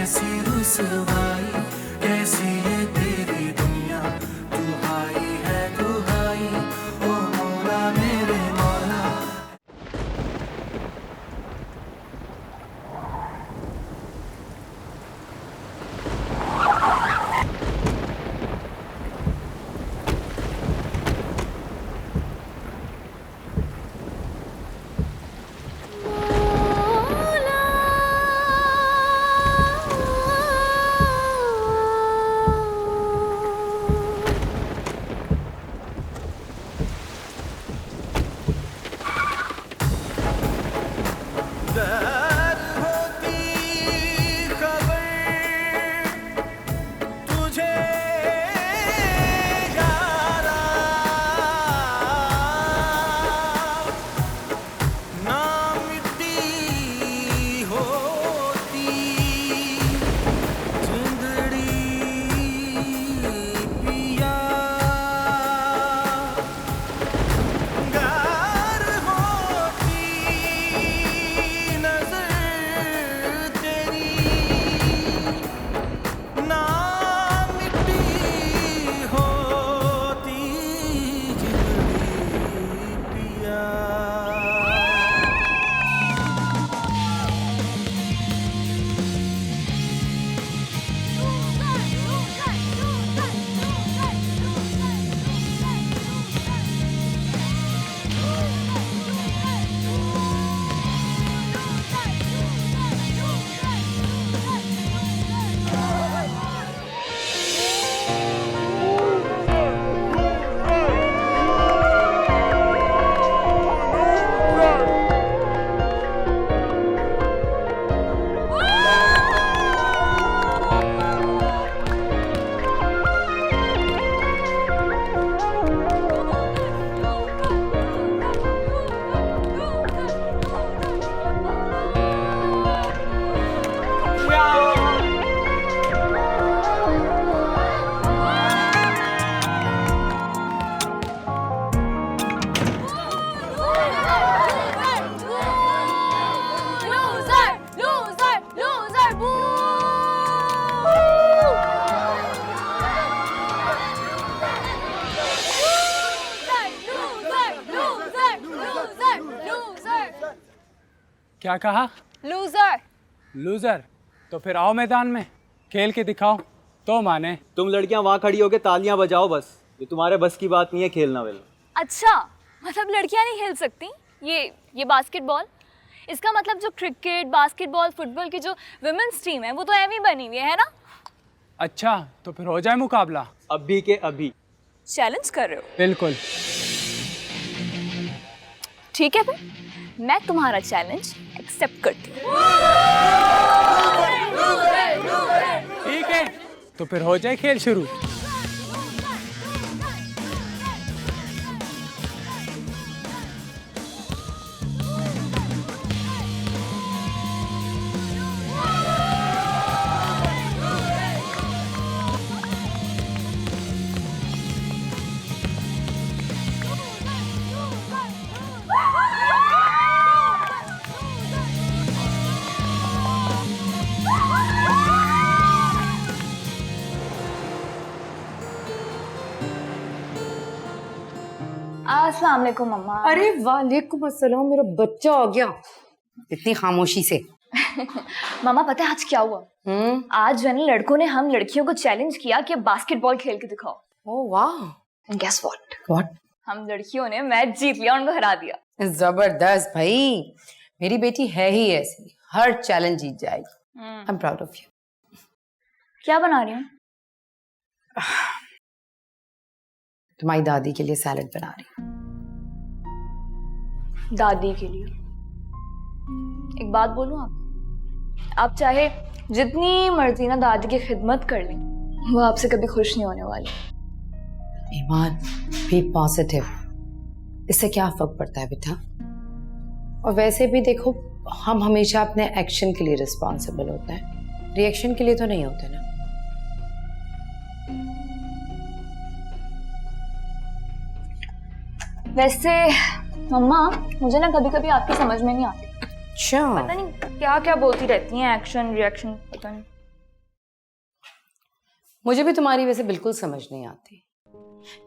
कैसी रुसवाई, कैसी ये तेरी दुनिया, तू हाई है तू हाई, ओ मौला मेरे मौला। क्या कहा? लूजर। लूजर? तो फिर आओ मैदान में खेल के दिखाओ तो माने। तुम लड़कियां वहां खड़ी होके तालियां बजाओ बस, ये तुम्हारे बस की बात नहीं है खेलना वेलना। अच्छा, मतलब लड़कियां नहीं खेल सकती? ये बास्केटबॉल, इसका मतलब जो क्रिकेट, बास्केटबॉल, फुटबॉल की जो विमेंस टीम है वो तो एवं बनी हुई है ना? अच्छा, तो फिर हो जाए मुकाबला। अभी के अभी। चैलेंज कर रहे हो? बिल्कुल। ठीक है, फिर मैं तुम्हारा चैलेंज एक्सेप्ट करती हूँ। ठीक है, तो फिर हो जाए खेल शुरू। अस्सलाम वालेकुम मम्मा। अरे वालेकुम अस्सलाम, मेरा बच्चा आ गया इतनी खामोशी से। मम्मा पता है आज क्या हुआ? आज जो लड़कों ने हम लड़कियों को चैलेंज किया कि बास्केटबॉल खेल के दिखाओ। ओह वाह। Guess what? व्हाट? हम लड़कियों ने मैच जीत लिया, उनको हरा दिया। जबरदस्त भाई, मेरी बेटी है ही ऐसी, हर चैलेंज जीत जाएगी। I am proud of you. क्या बना रही हूँ? तुम्हारी दादी के लिए सैलेड बना रही हूँ। दादी के लिए? एक बात बोलूं, आप चाहे जितनी मर्जी ना दादी की खिदमत कर लें, वो आपसे कभी खुश नहीं होने वाली। ईमान, बी पॉजिटिव, इससे क्या फर्क पड़ता है बेटा? और वैसे भी देखो, हम हमेशा अपने एक्शन के लिए रिस्पॉन्सिबल होते हैं, रिएक्शन के लिए तो नहीं होते ना। वैसे मम्मा, मुझे ना कभी कभी आपकी समझ में नहीं आती। अच्छा। पता नहीं क्या क्या बोलती रहती हैं, एक्शन रिएक्शन, पता नहीं। मुझे भी तुम्हारी वैसे बिल्कुल समझ नहीं आती।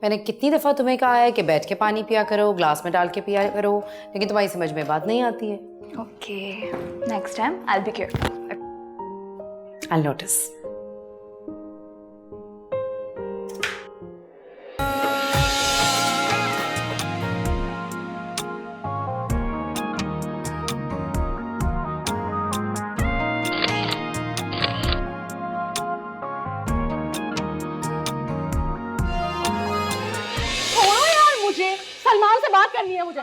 मैंने कितनी दफ़ा तुम्हें कहा है कि बैठ के पानी पिया करो, ग्लास में डाल के पिया करो, लेकिन तुम्हारी समझ में बात नहीं आती है। Okay, next time I will be careful. I notice. छोड़ो यार, मुझे सलमान से बात करनी है मुझे।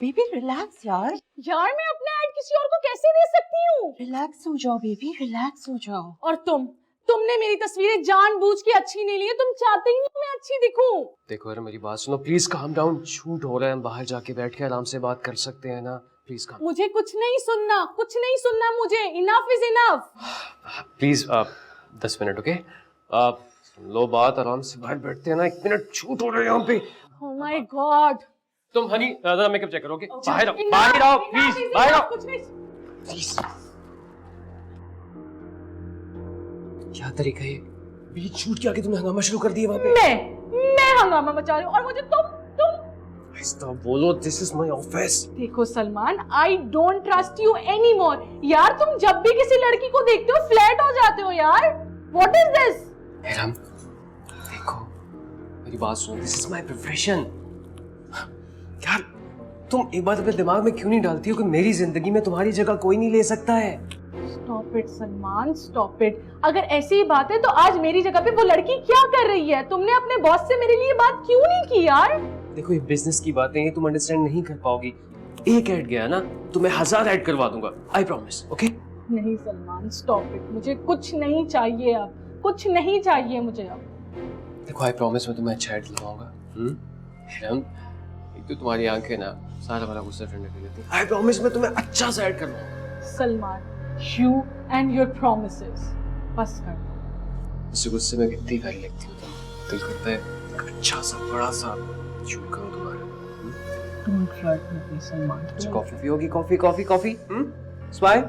बेबी रिलैक्स यार। यार मैं अपना ऐड किसी और को कैसे दे सकती हूँ? रिलैक्स हो जाओ बेबी, रिलैक्स हो जाओ। और तुमने मेरी तस्वीरें जानबूझ के अच्छी नहीं ली है, तुम चाहते ही नहीं मैं अच्छी दिखूं। देखो यार मेरी बात सुनो प्लीज, काम डाउन। शूट हो रहा है, हम बाहर जाके बैठ के आराम से बात कर सकते हैं ना, प्लीज काम। मुझे कुछ नहीं सुनना मुझे। Enough is enough. Please 10 minute okay. सुन लो बात, आराम से बाहर बैठते हैं ना, 1 मिनट। शूट हो रहा है यहाँ पे। Oh my God. तुम हनी जरा मेकअप चेक करोगे? बाहर आओ, Enough, बाहर आओ enough प्लीज, is बाहर enough, आओ कुछ नहीं। प्लीज। क्या तरीका है? बीच शूट के आगे तुमने हंगामा शुरू कर दिया वहाँ पे। मैं हंगामा मचा रही हूँ और मुझे तुम आहिस्ता बोलो, दिस इज माय ऑफिस। देखो Salman, I don't trust you any more. यार तुम जब भी किसी लड़की को देखते हो फ्लैट हो जाते हो यार। What is this? हेरम देखो मेरी बात सुनो, दिस इज माय प्रोफेशन। यार तुम एक बात अपने दिमाग में क्यों नहीं डालती हो कि मेरी जिंदगी में तुम्हारी जगह कोई नहीं ले सकता है? Stop it Salman, stop it. अगर ऐसी ही बात है तो आज मेरी जगह पे वो लड़की क्या कर रही है? तुमने अपने बॉस से मेरे लिए बात क्यों नहीं की यार? देखो ये बिजनेस की बातें हैं, तुम अंडरस्टैंड नहीं कर पाओगी। एक ऐड गया ना तो मैं 1000 ऐड करवा दूंगा, आई प्रॉमिस। ओके नहीं सलमान, स्टॉप इट। मुझे कुछ नहीं चाहिए अब, कुछ नहीं चाहिए मुझे अब। देखो आई प्रॉमिस मैं तुम्हें अच्छा ऐड दिलवाऊंगा। हिरन एक तो तुम्हारी आंखें ना सारा मेरा गुस्सा ठंडा कर देती हैं। आई प्रॉमिस मैं तुम्हें अच्छा सा ऐड करवाऊंगा। Salman, you and your promises, बस कर दो। इस गुस्से में कितनी गाली लगती हो तुम। दिल करता है एक अच्छा सा बड़ा सा शूट करो तुम्हारा। Don't flirt with me Salman. अच्छा कॉफी पियोगी? Coffee coffee coffee. स्माइल।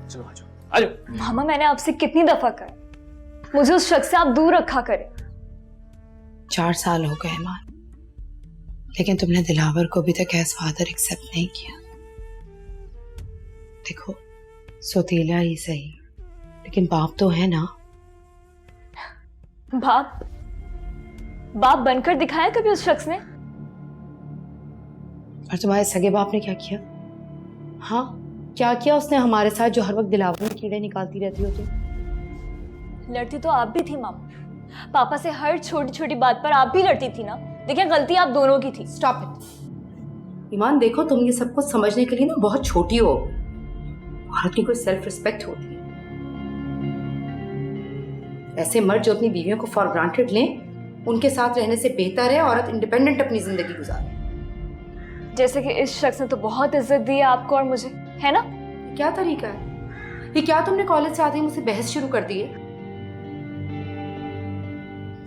चलो आ जाओ आ जाओ। मामा मैंने आपसे कितनी दफा कहा मुझे उस शख्स से आप दूर रखा करें। 4 साल हो गए मान, लेकिन तुमने दिलावर को अभी तक एज फादर एक्सेप्ट नहीं किया। देखो सौतेला ही सही, लेकिन बाप तो है ना। बाप बनकर दिखाया कभी उस शख्स ने? और तुम्हारे सगे बाप ने क्या किया? हाँ क्या किया उसने हमारे साथ, जो हर वक्त दिलावर में कीड़े निकालती रहती हो तुम? लड़ती तो आप भी थी मामा। पापा से हर छोटी छोटी बात पर आप भी लड़ती थी ना। देखिए गलती आप दोनों की थी। स्टॉप इट ईमान। देखो तुम ये सब कुछ समझने के लिए ना बहुत छोटी हो। औरत की कोई सेल्फ रिस्पेक्ट होती है। ऐसे मर्द जो अपनी बीवियों को फॉर ग्रांटेड लें, उनके साथ रहने से बेहतर है औरत इंडिपेंडेंट अपनी जिंदगी गुजारे। जैसे कि इस शख्स ने तो बहुत इज्जत दी है आपको और मुझे, है ना? क्या तरीका है ये? क्या तुमने कॉलेज से आते ही मुझसे बहस शुरू कर दी है?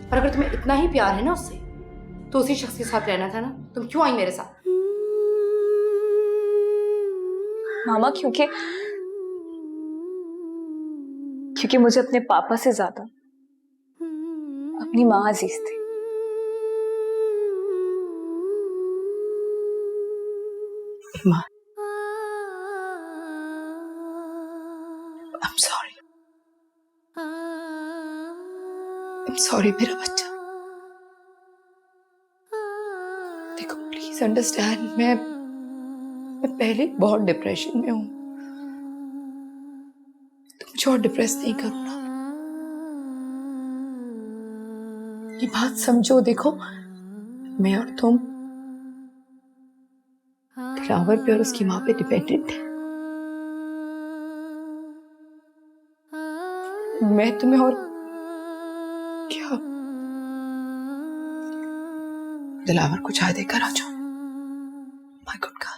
और अगर तुम्हें इतना ही प्यार है ना उससे, तो उसी शख्स के साथ रहना था ना। तुम क्यों आई मेरे साथ? मामा क्योंकि मुझे अपने पापा से ज्यादा अपनी माँ अजीज थी। माँ I'm sorry मेरा बच्चा। देखो प्लीज अंडरस्टैंड, मैं पहले बहुत डिप्रेशन में हूँ, तो मुझे और डिप्रेस नहीं करो ना। ये बात समझो। देखो मैं और तुम दिलावर पे और उसकी माँ पे डिपेंडेंट है। मैं तुम्हें और क्या दिलावर को चाय देकर आ जाओ। माय गॉड का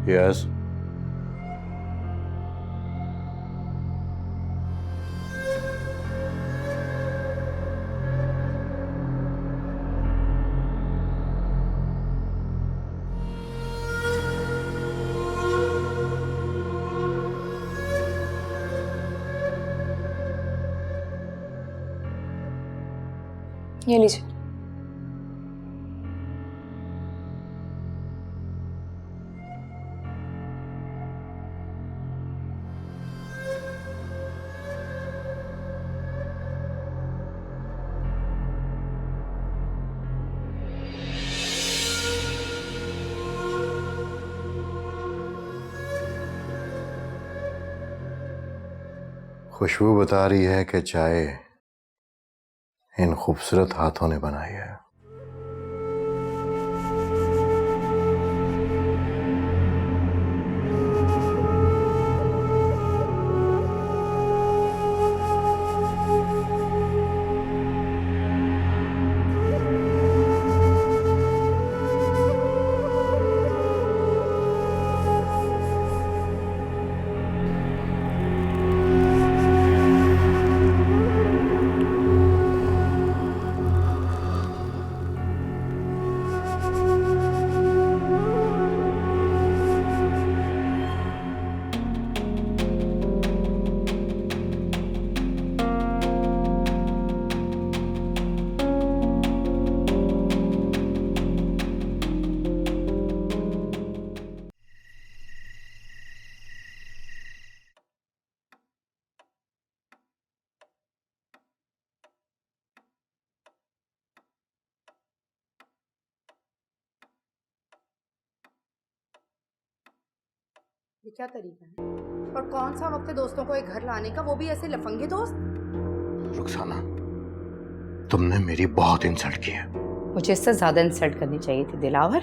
यस। ये लीजिए। खुशबू बता रही है कि चाय इन खूबसूरत हाथों ने बनाई है। ये क्या तरीका है? और कौन सा वक्त है दोस्तों को एक घर लाने का, वो भी ऐसे लफंगे दोस्त? रुखसाना, तुमने मेरी बहुत इंसल्ट की है। मुझे इससे ज्यादा इंसल्ट करनी चाहिए थी दिलावर।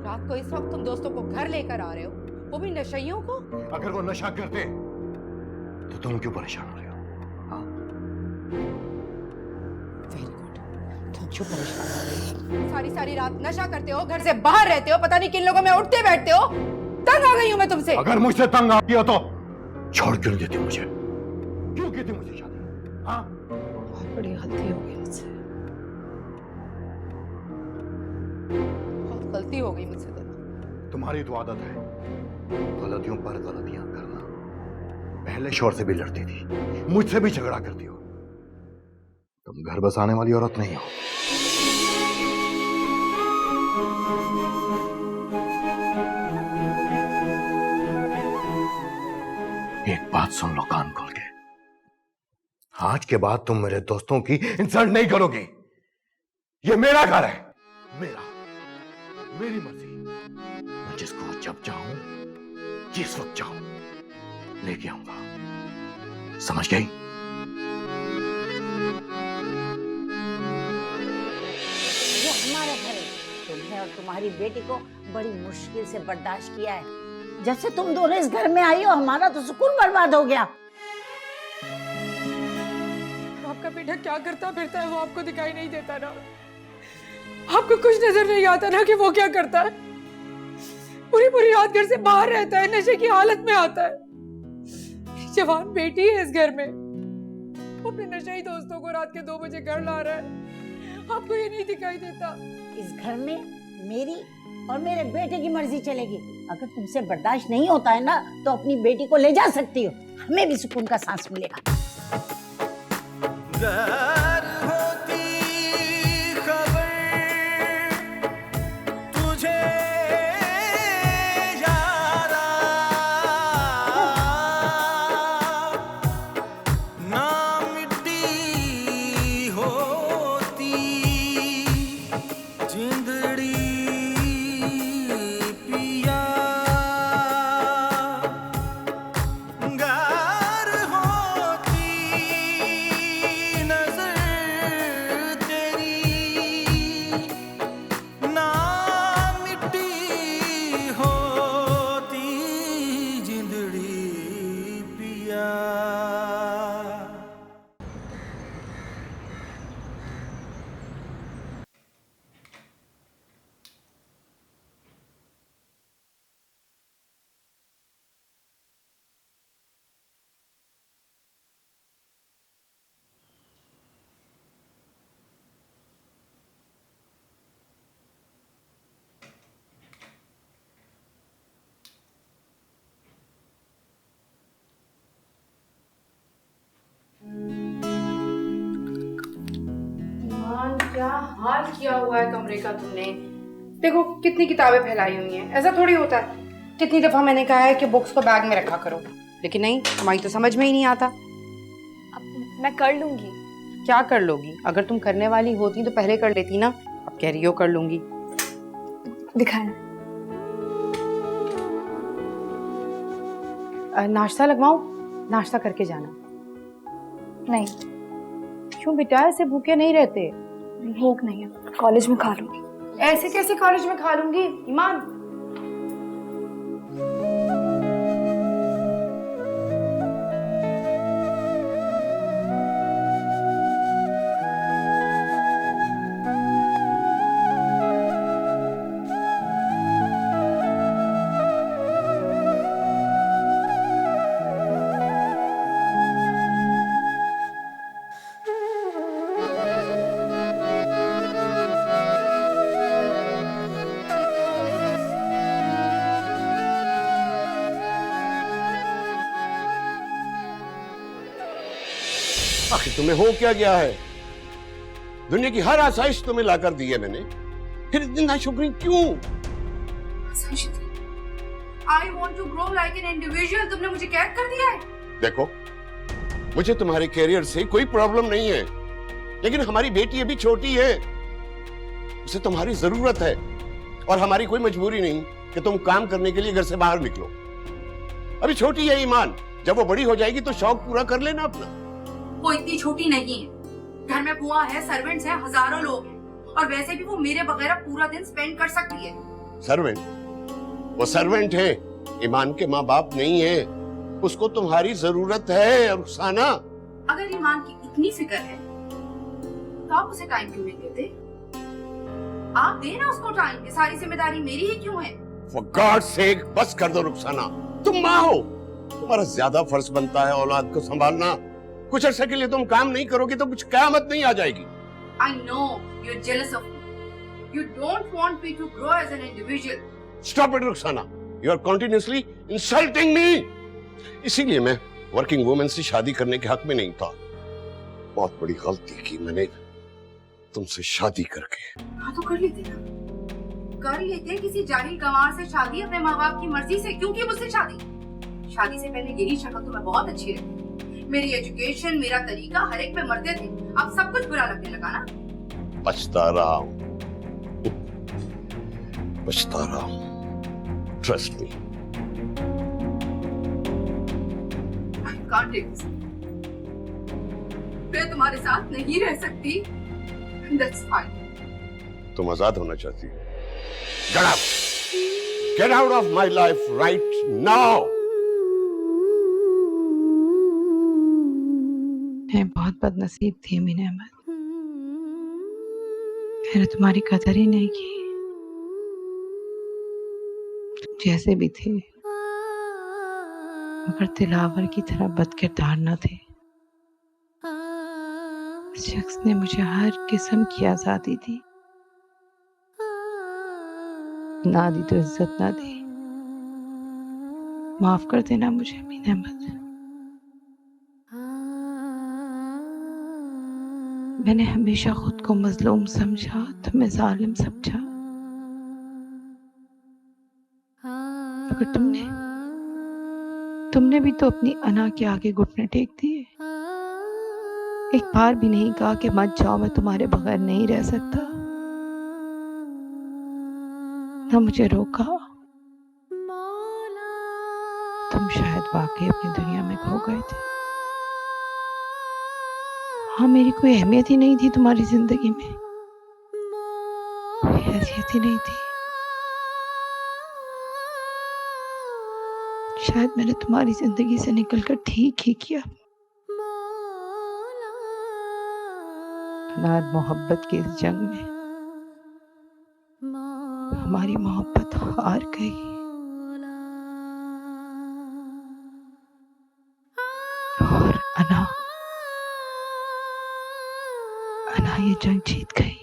रात को इस वक्त तुम दोस्तों को घर लेकर आ रहे हो, वो भी नशइयों को। अगर वो नशा करते तो तुम क्यों परेशान हो रहे हो? हाँ? वेरी गुड, तुम क्यों परेशान हो रहे हो? सारी सारी रात नशा करते हो, घर से बाहर रहते हो, पता नहीं किन लोगों में उठते बैठते हो। तंग आ गई हूं मैं तुमसे। अगर मुझसे तंग आ गई हो तो छोड़ क्यों नहीं देती मुझे? क्यों की थी मुझे शादी? हाँ? बहुत बड़ी गलती हो गई मुझसे, बहुत गलती हो गई मुझसे। तुम्हारी तो आदत है गलतियों पर गलतियां करना। पहले शोर से भी लड़ती थी, मुझसे भी झगड़ा करती हो। तुम घर बसाने वाली औरत नहीं हो। एक बात सुन लो कान खोल के, आज के बाद तुम मेरे दोस्तों की इंसल्ट नहीं करोगी। ये मेरा घर है, मेरा, मेरी मर्जी। मैं जिसको जब चाहूं, जिस वक्त चाहूं लेके आऊंगा। समझ गई? ये हमारा घर है। तुम्हें और तुम्हारी बेटी को बड़ी मुश्किल से बर्दाश्त किया है। जब से तुम दोनों इस घर में आई हो, हमारा तो सुकून बर्बाद हो गया। आपका बेटा क्या करता फिरता है वो आपको दिखाई नहीं देता ना? आपको कुछ नजर नहीं आता ना कि वो क्या करता है? पूरी पूरी रात घर से बाहर रहता है, नशे की हालत में आता है। जवान बेटी है इस घर में, वो अपने नशेई दोस्तों को रात के 2 बजे घर ला रहा है। आपको ये नहीं दिखाई देता? इस घर में मेरी और मेरे बेटे की मर्जी चलेगी। अगर तुमसे बर्दाश्त नहीं होता है ना, तो अपनी बेटी को ले जा सकती हो, हमें भी सुकून का सांस मिलेगा। क्या हाल किया हुआ है कमरे का तुमने। देखो कितनी किताबें फैलाई हुई हैं, ऐसा थोड़ी होता है। कितनी दफा मैंने कहा है कि बुक्स को बैग में रखा करो, लेकिन नहीं, तुम्हारी तो समझ में ही नहीं आता। अब मैं कर लूंगी। क्या कर लोगी? अगर तुम करने वाली होती तो पहले कर लेती ना। अब कह रही हो कर लूंगी। दिखाएं। नाश्ता लगवाऊं? नाश्ता करके जाना। नहीं, क्यों बेटा, ऐसे भूखे नहीं रहते। भूख नहीं है, कॉलेज में खा लूंगी। ऐसे कैसे कॉलेज में खा लूंगी ईमान? आखिर तुम्हें हो क्या गया है? दुनिया की हर आसाइश तुम्हें लाकर दी है मैंने, फिर इतनी नाशुक्री क्यों? I want to grow like an individual. तुमने मुझे कैद कर दिया है। देखो, मुझे तुम्हारे कैरियर से कोई प्रॉब्लम नहीं है, लेकिन हमारी बेटी अभी छोटी है, उसे तुम्हारी जरूरत है, और हमारी कोई मजबूरी नहीं कि तुम काम करने के लिए घर से बाहर निकलो। अभी छोटी है ईमान, जब वो बड़ी हो जाएगी तो शौक पूरा कर लेना अपना। वो इतनी छोटी नहीं है। घर में बुआ है, सर्वेंट्स हैं, हजारों लोग हैं, और वैसे भी वो मेरे बगैर पूरा दिन स्पेंड कर सकती है। सर्वेंट? वो सर्वेंट है, ईमान के माँ बाप नहीं है। उसको तुम्हारी जरूरत है रुखसाना। अगर ईमान की इतनी फिक्र है तो आप उसे टाइम क्यों नहीं देते? आप देना उसको टाइम। ये सारी जिम्मेदारी मेरी ही क्यों है? For God's sake, बस कर दो रुखसाना। तुम माँ हो, तुम्हारा ज्यादा फर्ज बनता है औलाद को संभालना। कुछ अर्से के लिए तुम काम नहीं करोगे तो कुछ क़यामत नहीं आ जाएगी। I know you're jealous of me. You don't want me to grow as an individual. Stop it, Rukhsana. You are continuously insulting me. इसीलिए मैं वर्किंग वुमेन से शादी करने के हक में नहीं था। बहुत बड़ी गलती की मैंने तुमसे शादी करके। हाँ तो कर लेते ना, कर लेते किसी जाहिल गंवार से शादी अपने माँ बाप की मर्जी से। क्यों की मुझसे शादी? शादी से पहले यही शक्ल तुम्हें बहुत अच्छी रहती। मेरी एजुकेशन, मेरा तरीका हर एक पे मरते थे। अब सब कुछ बुरा लगने लगा ना। पछता रहा हूँ, पछता रहा हूँ। Trust me. I can't take this. मैं तुम्हारे साथ नहीं रह सकती। That's fine. तुम आजाद होना चाहती हो? Get out! Get out of my life right now! मैं बहुत बदनसीब थी मीना अहमद। मैंने तुम्हारी कदर ही नहीं की। तुम जैसे भी थे, मगर दिलावर की तरह बदकिरदार न थे। इस शख्स ने मुझे हर किस्म की आजादी दी, ना दी तो इज्जत ना दी। माफ कर देना मुझे मीना अहमद। मैंने हमेशा खुद को मजलूम समझा, तुम्हें जालिम समझा, मगर तुमने भी तो अपनी अना के आगे घुटने टेक दिए। एक बार भी नहीं कहा कि मत जाओ, मैं तुम्हारे बगैर नहीं रह सकता। ना मुझे रोका। तुम शायद वाकई अपनी दुनिया में खो गए थे। हाँ, मेरी कोई अहमियत ही नहीं थी तुम्हारी जिंदगी में, कोई हैसियत ही नहीं थी। शायद मैंने तुम्हारी जिंदगी से निकलकर ठीक ही किया। नार मोहब्बत की इस जंग में हमारी मोहब्बत हार गई। और अना ये जंग जीत गई।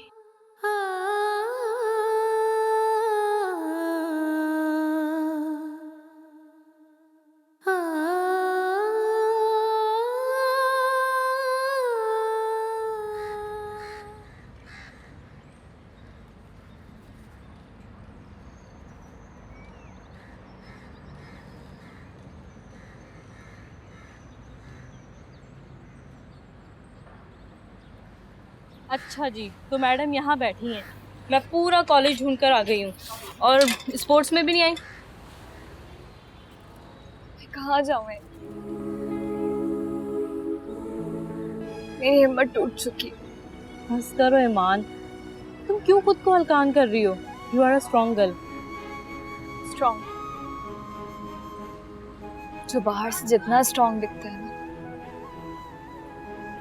अच्छा जी, तो मैडम यहाँ बैठी हैं। मैं पूरा कॉलेज ढूंढ कर आ गई हूँ और स्पोर्ट्स में भी नहीं आई। कहाँ जाऊँ मैं? मेरी हिम्मत टूट चुकी। बस करो ईमान, तुम क्यों खुद को हल्कान कर रही हो? You are a strong girl. Strong? जो बाहर से जितना स्ट्रॉन्ग दिखता है ना,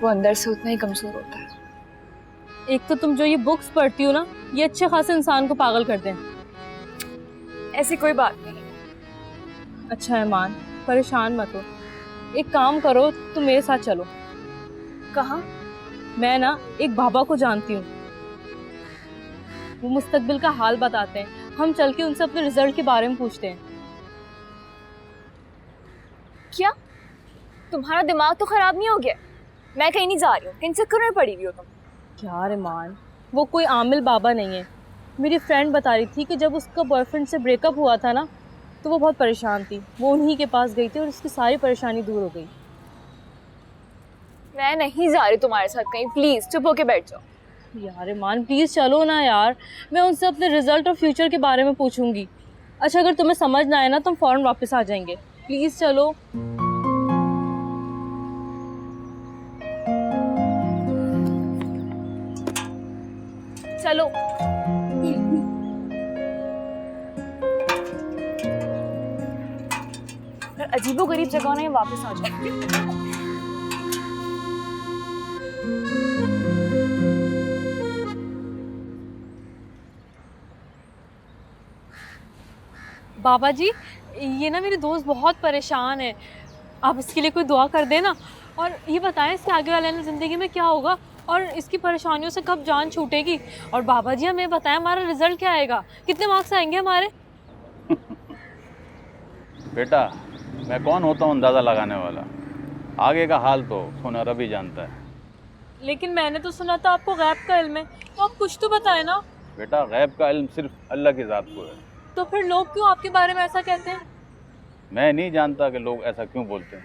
वो अंदर से उतना ही कमजोर होता है। एक तो तुम जो ये बुक्स पढ़ती हो ना, ये अच्छे खासे इंसान को पागल कर दें। ऐसी कोई बात नहीं। अच्छा ईमान, परेशान मत हो। एक काम करो, तुम मेरे साथ चलो। कहाँ? मैं ना एक बाबा को जानती हूँ, वो मुस्तकबिल का हाल बताते हैं। हम चल के उनसे अपने रिजल्ट के बारे में पूछते हैं। क्या तुम्हारा दिमाग तो खराब नहीं हो गया? मैं कहीं नहीं जा रही हूँ, किन चक्कर में पड़ी हुई हो तुम? यार ईमान, वो कोई आमिल बाबा नहीं है। मेरी फ्रेंड बता रही थी कि जब उसका बॉयफ्रेंड से ब्रेकअप हुआ था ना, तो वो बहुत परेशान थी। वो उन्हीं के पास गई थी और उसकी सारी परेशानी दूर हो गई। मैं नहीं जा रही तुम्हारे साथ कहीं, प्लीज चुप होके बैठ जाओ। यार ईमान प्लीज़ चलो ना यार, मैं उनसे अपने रिजल्ट और फ्यूचर के बारे में पूछूंगी। अच्छा अगर तुम्हें समझ ना आए ना, तुम फौरन वापस आ जाएंगे। प्लीज़ चलो। चलो। अजीबोगरीब जगह में वापस आ जाओ। बाबा जी, ये ना मेरी दोस्त बहुत परेशान है, आप इसके लिए कोई दुआ कर देना। और ये बताएं इसके आगे वाले ज़िंदगी में क्या होगा और इसकी परेशानियों से कब जान छूटेगी। और बाबा जी हमें बताएं हमारा रिजल्ट क्या आएगा, कितने मार्क्स आएंगे हमारे? बेटा, मैं कौन होता हूँ अंदाज़ा लगाने वाला? आगे का हाल तो सोना रब ही जानता है। लेकिन मैंने तो सुना था आपको गैब का इल्म है, तो आप कुछ तो बताएं ना। बेटा, गैब का इल्म सिर्फ अल्लाह की ज़ात को है। तो फिर लोग क्यों आपके बारे में ऐसा कहते हैं? मैं नहीं जानता कि लोग ऐसा क्यों बोलते हैं।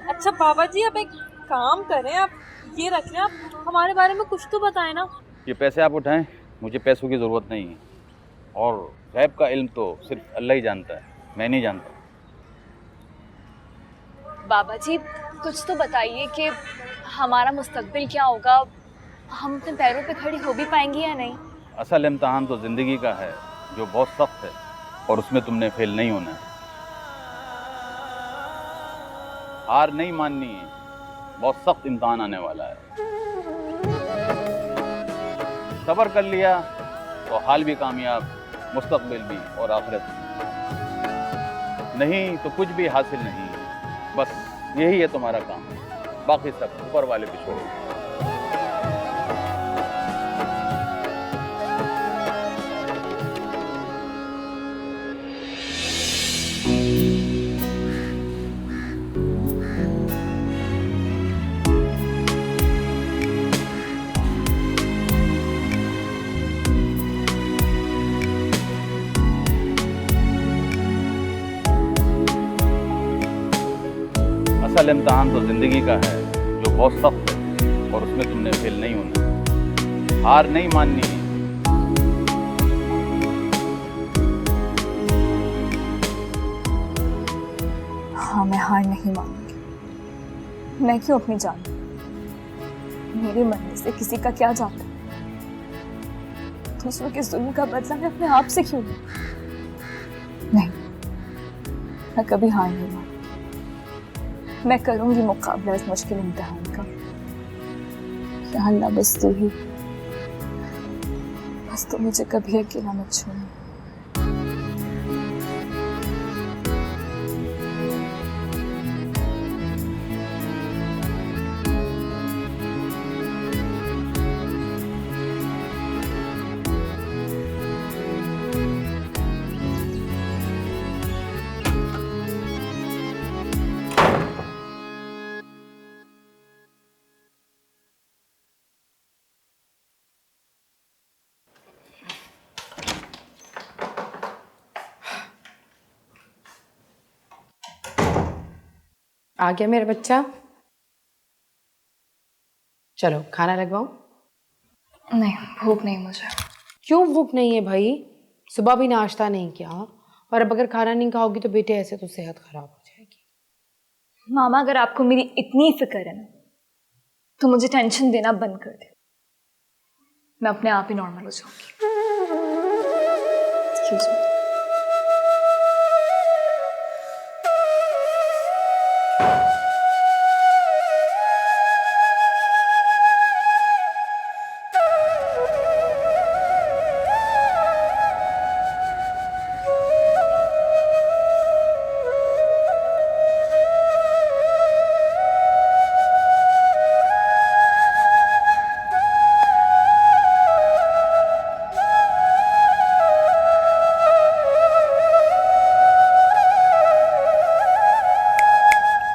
अच्छा बाबा जी, आप एक काम करें, आप ये रख लें, आप हमारे बारे में कुछ तो बताएं ना। ये पैसे आप उठाएं, मुझे पैसों की ज़रूरत नहीं है। और गैब का इल्म तो सिर्फ अल्लाह ही जानता है, मैं नहीं जानता। बाबा जी कुछ तो बताइए कि हमारा मुस्तकबिल क्या होगा, हम अपने पैरों पे खड़ी हो भी पाएंगे या नहीं? असल इम्तहान तो ज़िंदगी का है, जो बहुत सख्त है, और उसमें तुमने फेल नहीं होना है। हार नहीं माननी है, बहुत सख्त इम्तहान आने वाला है। सब्र कर लिया तो हाल भी कामयाब, मुस्तकबिल भी और आखिरत भी। नहीं तो कुछ भी हासिल नहीं। बस यही है तुम्हारा काम, बाकी सब ऊपर वाले पे छोड़ो। असल इम्तहान तो ज़िंदगी का है, जो बहुत सख्त है, और उसमें तुमने फेल नहीं होना। हार नहीं माननी है। हाँ, मैं हार नहीं मानूंगी। मैं क्यों अपनी जान? मेरे मरने से किसी का क्या जाता? दूसरों के जुल्म का बदला मैं अपने आप से क्यों लूं? नहीं, मैं कभी हार नहीं मानूंगी। मैं करूंगी मुकाबला इस मुश्किल इम्तिहान का। या अल्लाह, बस तू मुझे कभी अकेला मत छोड़ना। आ गया मेरा बच्चा। चलो खाना लगवाऊं? नहीं, भूख नहीं मुझे। क्यों भूख नहीं है भाई? सुबह भी नाश्ता नहीं किया, और अब अगर खाना नहीं खाओगी तो बेटे ऐसे तो सेहत खराब हो जाएगी। मामा, अगर आपको मेरी इतनी फिक्र है ना, तो मुझे टेंशन देना बंद कर दे। मैं अपने आप ही नॉर्मल हो जाऊंगी। Excuse me.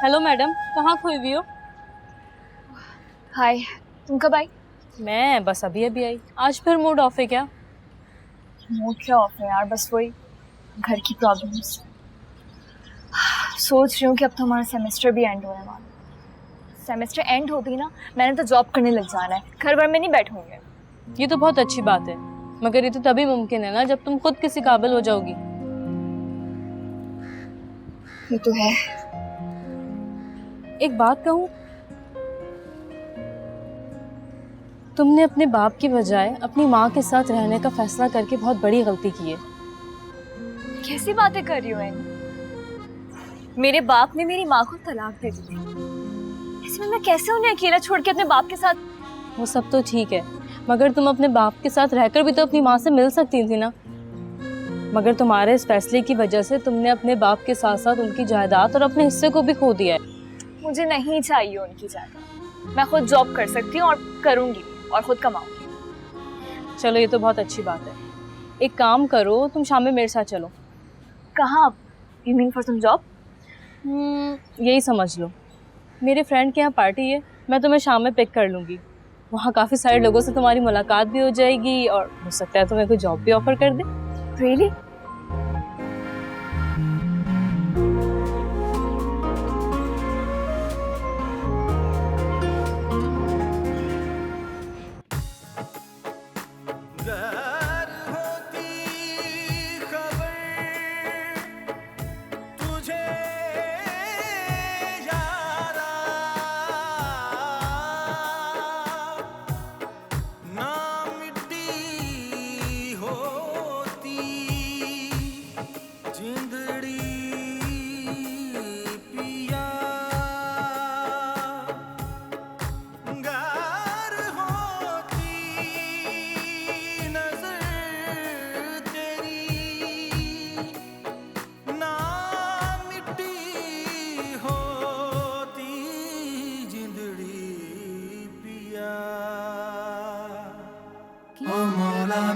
हेलो मैडम, कहाँ खोई हुई हो? हाय, तुम कब आई? मैं बस अभी अभी आई। आज फिर मूड ऑफ है क्या? मूड क्या ऑफ है यार, बस वही घर की प्रॉब्लम्स। सोच रही हूँ कि अब तो हमारा सेमेस्टर भी एंड होने वाला है। सेमेस्टर एंड होती ना, मैंने तो जॉब करने लग जाना है, घर भर में नहीं बैठूंगी। ये तो बहुत अच्छी बात है, मगर ये तो तभी मुमकिन है ना जब तुम खुद किसी काबिल हो जाओगी। ये तो है। एक बात कहूँ, तुमने अपने बाप की बजाय अपनी माँ के साथ रहने का फैसला करके बहुत बड़ी गलती की है। कैसी बातें कर रही हो इन? मेरे बाप ने मेरी माँ को तलाक दे दी थी, ऐसे में मैं कैसे उन्हें अकेला छोड़ के अपने बाप के साथ? वो सब तो ठीक है, मगर तुम अपने बाप के साथ रहकर भी तो अपनी माँ से मिल सकती थी ना। मगर तुम्हारे इस फैसले की वजह से तुमने अपने बाप के साथ साथ उनकी जायदाद और अपने हिस्से को भी खो दिया है। मुझे नहीं चाहिए उनकी जायदाद, मैं खुद जॉब कर सकती हूँ और करूँगी और खुद कमाऊंगी। चलो, ये तो बहुत अच्छी बात है। एक काम करो, तुम शाम में मेरे साथ चलो। कहाँ? You mean for some job? यही समझ लो। मेरे फ्रेंड के यहाँ पार्टी है, मैं तुम्हें शाम में पिक कर लूँगी। वहाँ काफ़ी सारे लोगों से तुम्हारी मुलाकात भी हो जाएगी और हो सकता है तुम्हें कोई जॉब भी ऑफर कर दे। रियली?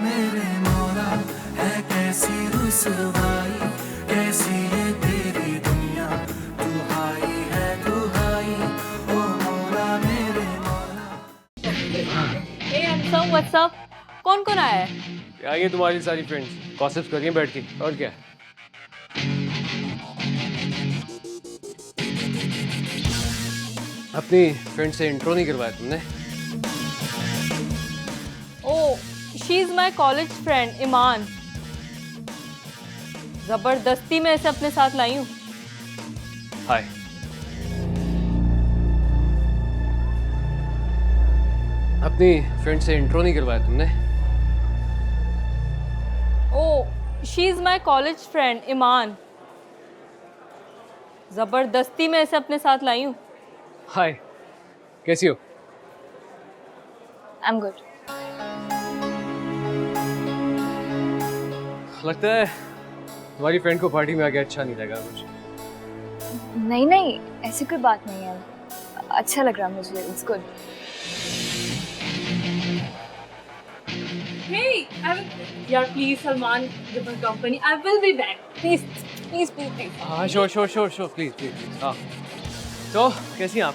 मेरे मौला है कैसी रुसवाई, कैसी ये तेरी दुनिया, तू हाई है तू हाई, ओ मौला मेरे मौला। Hey handsome, what's up? कौन कौन आया है? क्या ये तुम्हारी सारी फ्रेंड्स गॉसिप कर रही हैं बैठ के, और क्या? अपनी फ्रेंड से इंट्रो नहीं करवाया तुमने? Oh, she is my college friend, ईमान। जबरदस्ती मैं इसे अपने साथ लाई हूँ। हाय। अपनी फ्रेंड से इंट्रो नहीं करवाया तुमने? Oh, she is my college friend, ईमान। जबरदस्ती मैं इसे अपने साथ लाई हूँ। हाय, कैसी हो? I am good. लगता है तुम्हारी फ्रेंड को पार्टी में आके अच्छा नहीं लगा मुझे। नहीं नहीं, ऐसी कोई बात नहीं है, अच्छा लग रहा मुझे, इट्स गुड। Hey, यार please Salman, give us company. I will be back. Please, please, please, please. हाँ, श्योर, प्लीज प्लीज। हाँ, तो कैसी हैं आप?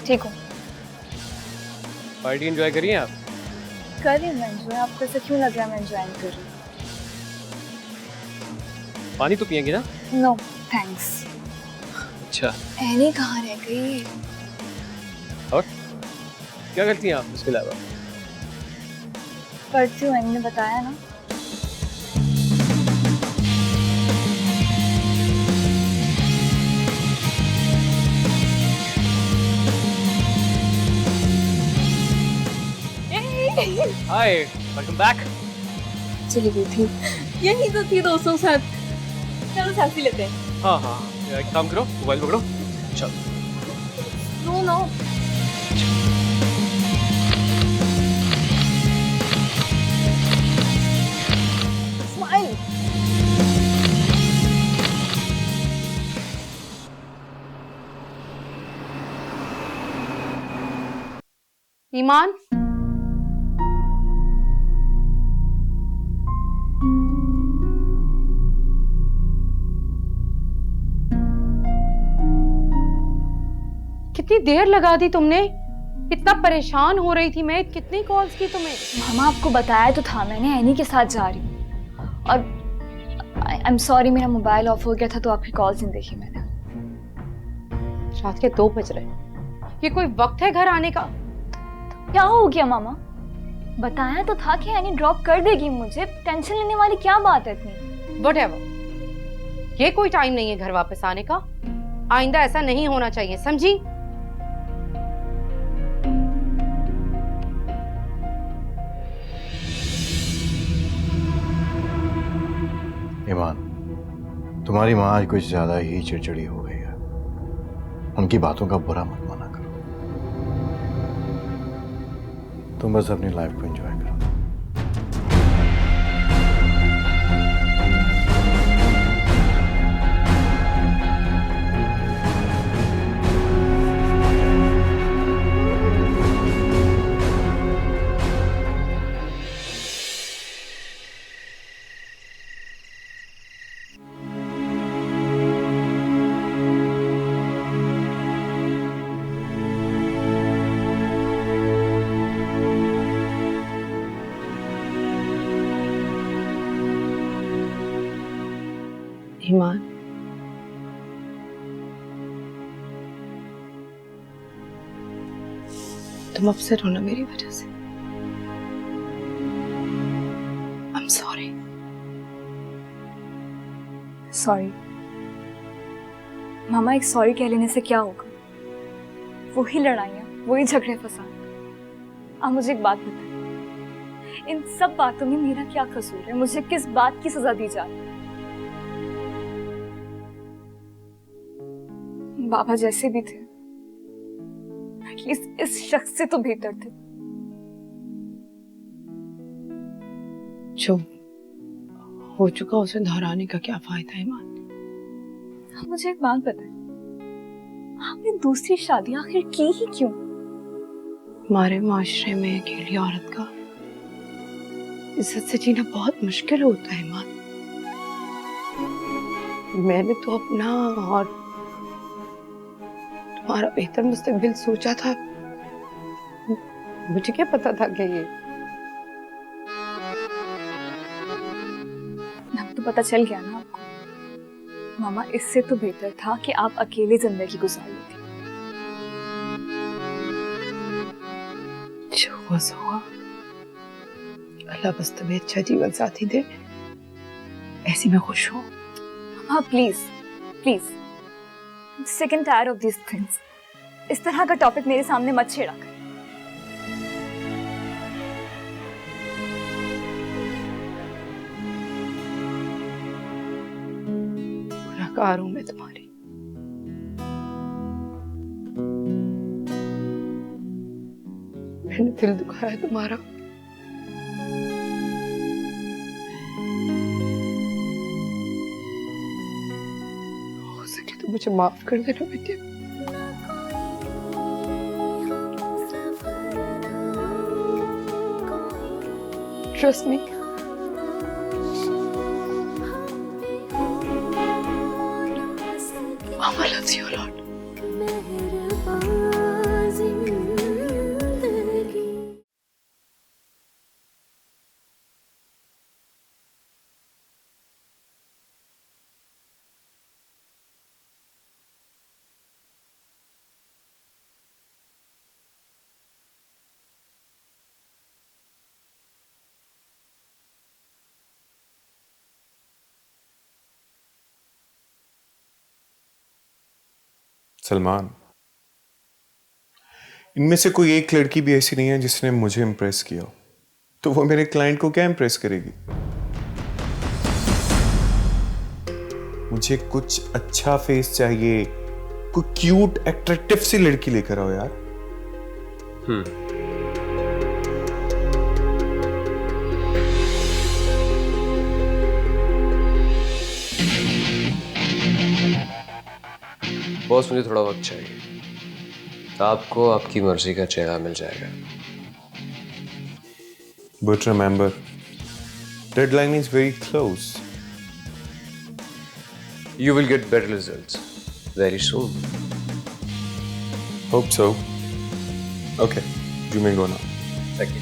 ठीक हूँ। पार्टी एंजॉय करिए आप? कर रही हूँ मैं एंजॉय, आपको ऐसा क्यों लग रहा है मैं एंजॉय कर रही हूँ? पानी तो पिएंगे ना? No thanks. अच्छा। एनी कहाँ रह गई? और क्या करती हैं आप इसके अलावा? पढ़ती हूँ, मैंने बताया ना। हाय, वेलकम बैक। चली गई थी। यही तो थी दोस्तों के साथ। चलो सेल्फी लेते हैं। हाँ हाँ, एक काम करो, मोबाइल पकड़ो, चलो। No no. स्माइल। ईमान, कितनी देर लगा दी तुमने? कितना परेशान हो रही थी मैं, कितनी कॉल्स की तुम्हें? मामा आपको बताया तो था मैंने, एनी के साथ जा रही हूँ। और आई एम सॉरी, मेरा मोबाइल ऑफ हो गया था तो आपकी कॉल्स नहीं देखी मैंने। रात के 2 बज रहे, ये कोई वक्त है घर आने का? क्या हो गया मामा? बताया तो था कि एनी ड्रॉप कर देगी मुझे, टेंशन लेने वाली क्या बात है इतनी? व्हाटएवर, ये कोई टाइम नहीं है घर वापस आने का। आइंदा ऐसा नहीं होना चाहिए, समझी? ईमान, तुम्हारी माँ आज कुछ ज्यादा ही चिड़चिड़ी हो गई है। उनकी बातों का बुरा मत माना करो। तुम बस अपनी लाइफ को एंजॉय करो। ईमान, तुम अपसेट हो ना मेरी वजह से। I am sorry. सॉरी मामा, एक सॉरी कह लेने से क्या होगा? वही लड़ाइयाँ, वही झगड़े फसाद। आप मुझे एक बात बताएं, इन सब बातों में मेरा क्या कसूर है? मुझे किस बात की सजा दी जा रही है? बाबा जैसे भी थे, एटलीस्ट इस शख्स से तो बेहतर थे। जो हो चुका उसे दोहराने का क्या फायदा ईमान? आप मुझे एक बात बताएं, आपने दूसरी शादी आखिर की ही क्यों? हमारे माशरे में अकेली औरत का इज्जत से जीना बहुत मुश्किल होता है ईमान। मैंने तो अपना और तुम्हारा बेहतर मुस्तकबिल सोचा था। मुझे क्या पता था कि ये अब तो पता चल गया ना आपको। मामा, इससे तो बेहतर था कि आप अकेली जिंदगी गुजार लेती। जो हुआ सो हुआ। अल्लाह बस तुम्हें अच्छा जीवन साथी दे, ऐसी मैं खुश हूँ। मामा please please, sick and tired of these things. इस तरह का टॉपिक मेरे सामने मत छेड़ा कर। गुनहगार हूं मैं तुम्हारी। मैंने दिल दुखाया तुम्हारा। हो सके तो मुझे माफ कर देना बेटे। Trust me. Mama loves you a lot. Salman, इनमें से कोई एक लड़की भी ऐसी नहीं है जिसने मुझे इम्प्रेस किया, तो वो मेरे क्लाइंट को क्या इम्प्रेस करेगी? मुझे कुछ अच्छा फेस चाहिए, कोई क्यूट अट्रैक्टिव सी लड़की लेकर आओ यार। बॉस, मुझे थोड़ा वक्त चाहिए। आपको आपकी मर्जी का चेहरा मिल जाएगा। But remember, deadline is very close. You will get better results very soon. Hope so. Okay, you may go now. Thank you.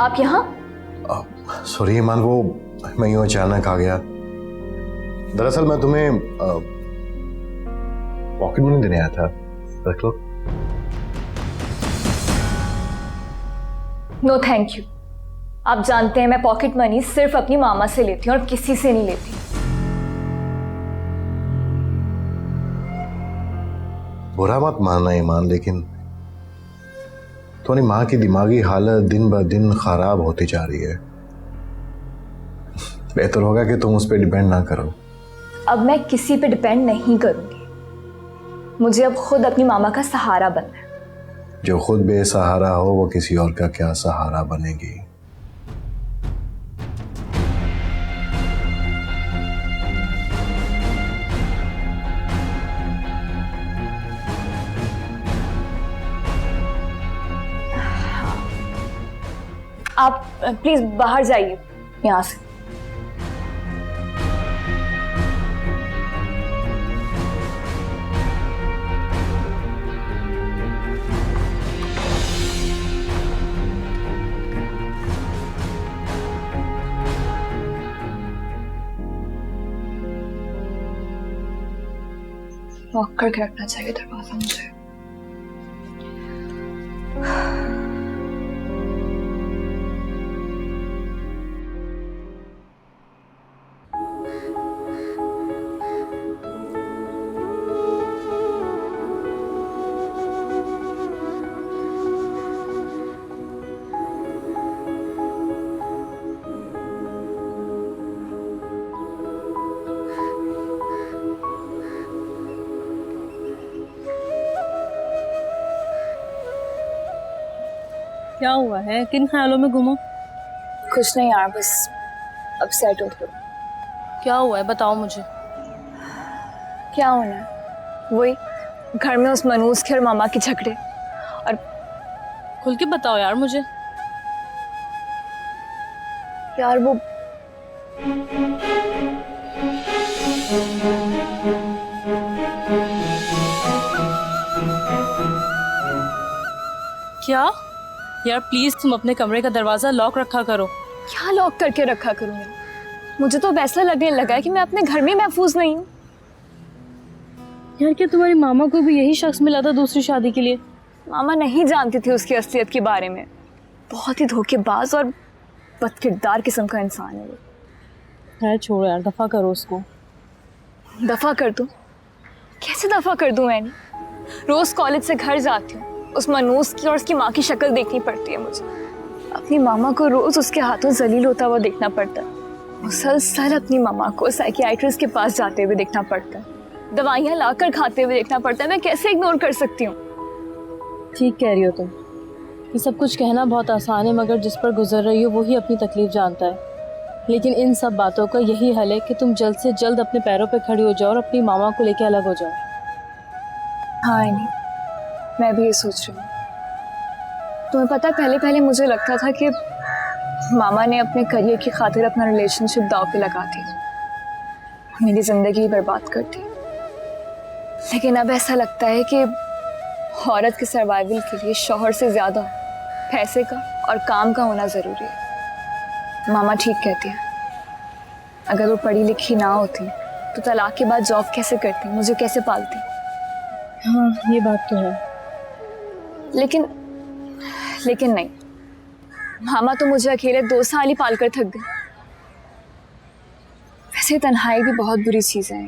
आप यहाँ? सॉरी ईमान, वो मैं यूं अचानक आ गया। दरअसल मैं तुम्हें पॉकेट मनी देने आया था, रख लो। No thank you. आप जानते हैं मैं पॉकेट मनी सिर्फ अपनी मामा से लेती हूँ और किसी से नहीं लेती। बुरा मत मानना ईमान, लेकिन तुम्हारी माँ की दिमागी हालत दिन ब दिन खराब होती जा रही है। बेहतर होगा कि तुम उस पर डिपेंड ना करो। अब मैं किसी पे डिपेंड नहीं करूंगी। मुझे अब खुद अपनी मामा का सहारा बनना है। जो खुद बेसहारा हो वो किसी और का क्या सहारा बनेगी। आप प्लीज बाहर जाइए यहाँ से। लॉक करके रखना चाहिए दरवाजा मुझे। क्या हुआ है? किन ख्यालों में गुम हो? कुछ नहीं यार, बस अपसेट हो थोड़ा। क्या हुआ है बताओ मुझे। क्या होना है? वही घर में उस मनूस के और मामा के झगड़े। और खुल के बताओ यार मुझे। यार वो क्या? यार प्लीज तुम अपने कमरे का दरवाजा लॉक रखा करो। क्या लॉक करके रखा करूँ? मुझे तो वैसा लगने लगा है कि मैं अपने घर में महफूज नहीं हूँ। यार क्या तुम्हारी मामा को भी यही शख्स मिला था दूसरी शादी के लिए? मामा नहीं जानती थी उसकी असलियत के बारे में। बहुत ही धोखेबाज और बदकिरदार किस्म का इंसान है वो। यार छोड़ो यार, दफा करो उसको। दफा कर दूं? कैसे दफा कर दूं? मैंने रोज कॉलेज से घर जाती हूँ, उस मनूस की और उसकी माँ की शक्ल देखनी पड़ती है मुझे। अपनी मामा को रोज उसके हाथों जलील होता हुआ देखना पड़ता है। मुसलसल अपनी मामा को साइकियाट्रिस्ट के पास जाते हुए देखना पड़ता है, दवाइयाँ लाकर खाते हुए देखना पड़ता है। मैं कैसे इग्नोर कर सकती हूँ? ठीक कह रही हो तुम। ये सब कुछ कहना बहुत आसान है, मगर जिस पर गुजर रही हो वही अपनी तकलीफ जानता है। लेकिन इन सब बातों का यही हल है कि तुम जल्द से जल्द अपने पैरों पर खड़ी हो जाओ और अपनी मामा को लेकर अलग हो जाओ। हाँ नहीं, मैं भी ये सोच रही हूँ। तुम्हें पता है, पहले पहले मुझे लगता था कि मामा ने अपने करियर की खातिर अपना रिलेशनशिप दांव पे लगा दी, मेरी जिंदगी ही बर्बाद कर दी। लेकिन अब ऐसा लगता है कि औरत के सर्वाइवल के लिए शौहर से ज्यादा पैसे का और काम का होना जरूरी है। मामा ठीक कहती है, अगर वो पढ़ी लिखी ना होती तो तलाक के बाद जॉब कैसे करती, मुझे कैसे पालती। हाँ ये बात तो है। लेकिन नहीं, मामा तो मुझे अकेले 2 साल ही पालकर थक गए। वैसे तन्हाई भी बहुत बुरी चीज है,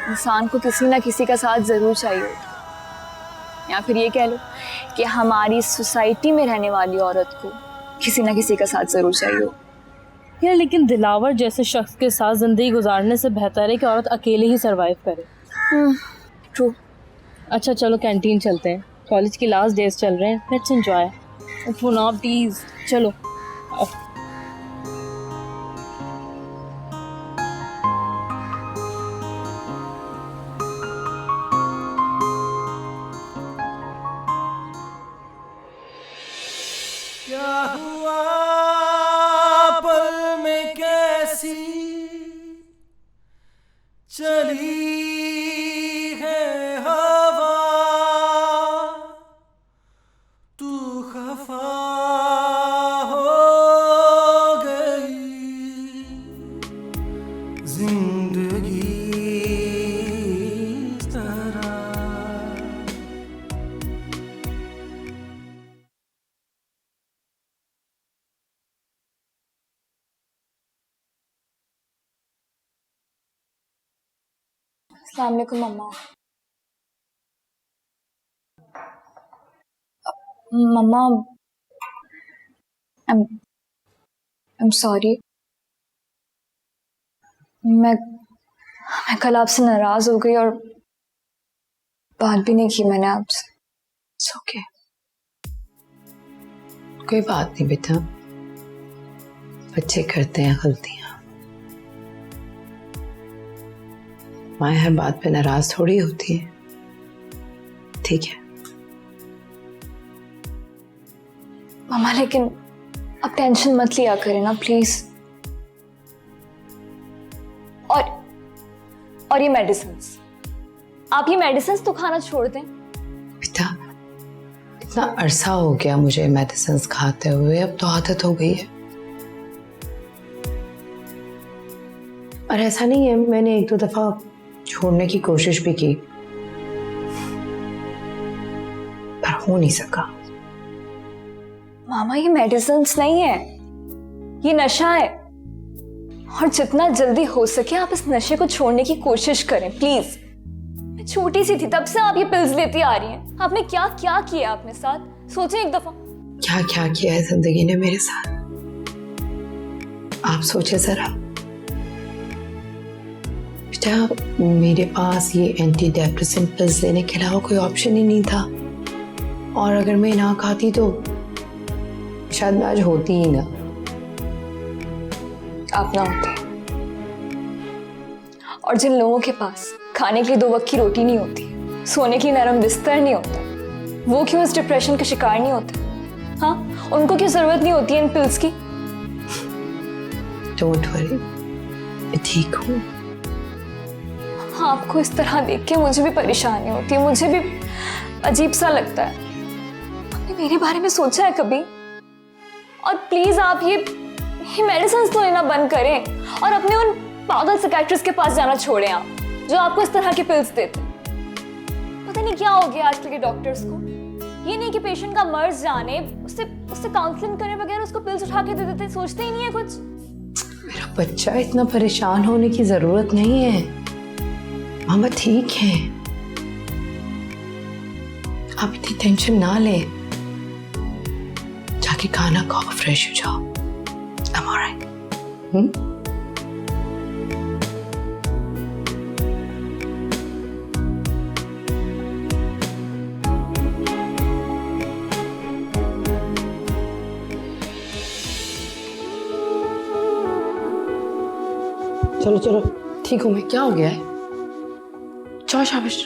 इंसान को किसी ना किसी का साथ जरूर चाहिए होता, या फिर ये कह लो कि हमारी सोसाइटी में रहने वाली औरत को किसी ना किसी का साथ जरूर चाहिए हो। यार लेकिन दिलावर जैसे शख्स के साथ जिंदगी गुजारने से बेहतर है कि औरत अकेले ही सरवाइव करे। ट्रू। अच्छा चलो कैंटीन चलते हैं, कॉलेज की लास्ट डेज चल रहे हैं, लेट्स एंजॉय। उठो ना प्लीज, चलो। क्या हुआ पल में कैसी चली है हवा, तू खफा हो गई जिंदगी इस तरह। अस्सलाम वालेकुम मम्मा। मम्मा I'm sorry। मैं कल आपसे नाराज हो गई और बात भी नहीं की मैंने आपसे। It's okay। कोई बात नहीं बेटा, बच्चे करते हैं गलतियां। माँ हर बात पे नाराज थोड़ी होती है, ठीक है। मम्मा लेकिन अब टेंशन मत लिया करें ना प्लीज। और ये मेडिसिन्स, आप ये मेडिसिन्स तो खाना छोड़ दें। बेटा इतना अरसा हो गया मुझे मेडिसिन्स खाते हुए, अब तो आदत हो गई है। और ऐसा नहीं है, मैंने 1-2 दफा छोड़ने की कोशिश भी की पर हो नहीं सका। मामा ये मेडिसिन्स नहीं है, ये नशा है, और जितना जल्दी हो सके आप इस नशे को छोड़ने की कोशिश करें प्लीज। मैं छोटी सी थी तब से आप ये पिल्स लेती आ रही हैं। आपने क्या क्या किया अपने साथ, सोचें एक दफा। क्या क्या किया है जिंदगी ने मेरे साथ, आप सोचे जरा। बेटा मेरे पास ये एंटी डिप्रेसेंट पिल्स लेने के अलावा कोई ऑप्शन ही नहीं था, और अगर मैं ना खाती तो शायद मैं आज होती ही ना। आप ना होते। और जिन लोगों के पास खाने के लिए 2 वक्त की रोटी नहीं होती, सोने के लिए नरम बिस्तर नहीं होता, वो क्यों इस डिप्रेशन का शिकार नहीं होते? हाँ, उनको क्यों जरूरत नहीं होती इन पिल्स की? डोंट वरी, मैं ठीक हूँ। आपको इस तरह देख के मुझे भी परेशानी होती है, मुझे भी अजीब सा लगता है। आपने मेरे बारे में सोचा है कभी? और प्लीज आप ये मेडिसिन तो लेना बंद करें और अपने उन पागल साइकियाट्रिस्ट के पास जाना छोड़ें आप, जो आपको इस तरह के पिल्स देते हैं। पता नहीं क्या हो गया आजकल के डॉक्टर्स को, ये नहीं कि पेशेंट का मर्ज जाने, उससे काउंसलिंग करने बगैर उसको पिल्स उठा के दे देते, सोचते ही नहीं है कुछ। मेरा बच्चा इतना परेशान होने की जरूरत नहीं है, मामा ठीक है, आप इतनी टेंशन ना ले, जाके खाना खाओ, फ्रेश हो जाओ। I'm alright। चलो चलो ठीक हूँ मैं, क्या हो गया है? जाओ शाबाश।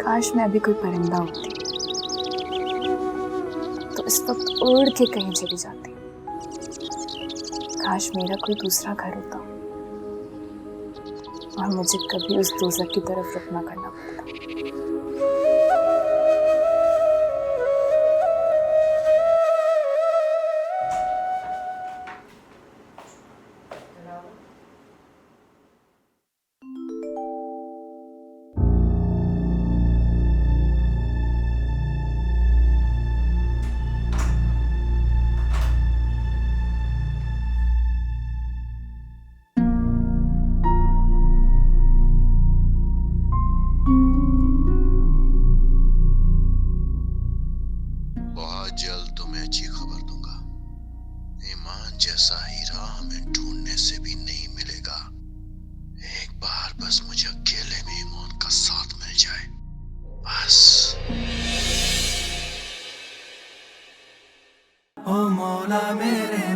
काश मैं अभी कोई परिंदा होती तो इस वक्त उड़ के कहीं चली जाती। काश मेरा कोई दूसरा घर होता और मुझे कभी उस दोज़ख की तरफ रुख ना करना पड़ता। बहुत जल्द तुम्हें अच्छी खबर दूंगा। ईमान जैसा हीरा हमें ढूंढने से भी नहीं मिलेगा। एक बार बस मुझे अकेले में ईमान का साथ मिल जाए, बस। ओ मौला मेरे